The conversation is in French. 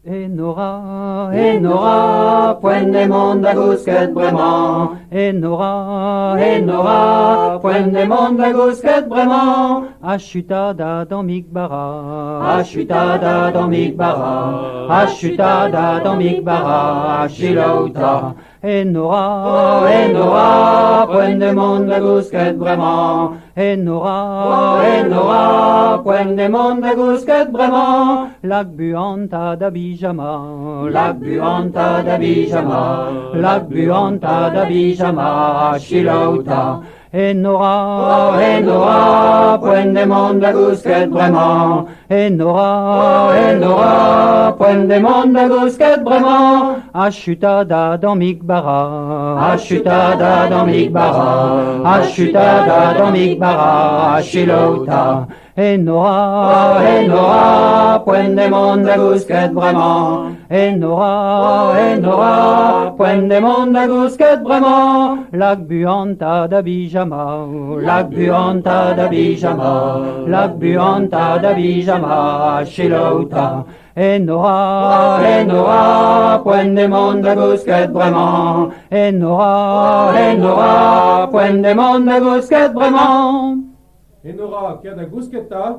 Et Nora, poigne des mondes à gousquette vraiment. Et Nora, poigne des mondes à gousquette vraiment. Achutada dans Migbara, achutada dans Migbara, achutada dans Migbara, achilauta. Et Nora, poigne des mondes à gousquette vraiment. Et Nora, poigne des mondes à gousquette vraiment. Lac buanta da bijama, lac buanta da bijama, lac buanta da bijama, achilauta. Et Nora, poigne des mondes à gousquette vraiment. Et Nora, poigne des mondes à gousquette vraiment. Achutada dans Migbara, achutada dans Migbara, achutada dans Migbara, achilauta. Et Nora, poigne des mondes à gousquette vraiment. Et Nora, poigne des mondes à gousquette vraiment. Lac buanta da bijama, lac buanta da bijama, lac buanta da bijama, achilauta. Et Nora, poigne des mondes à gousquette vraiment. Et Nora, poigne des mondes à gousquette vraiment. Et Nora, chiede a guschetta?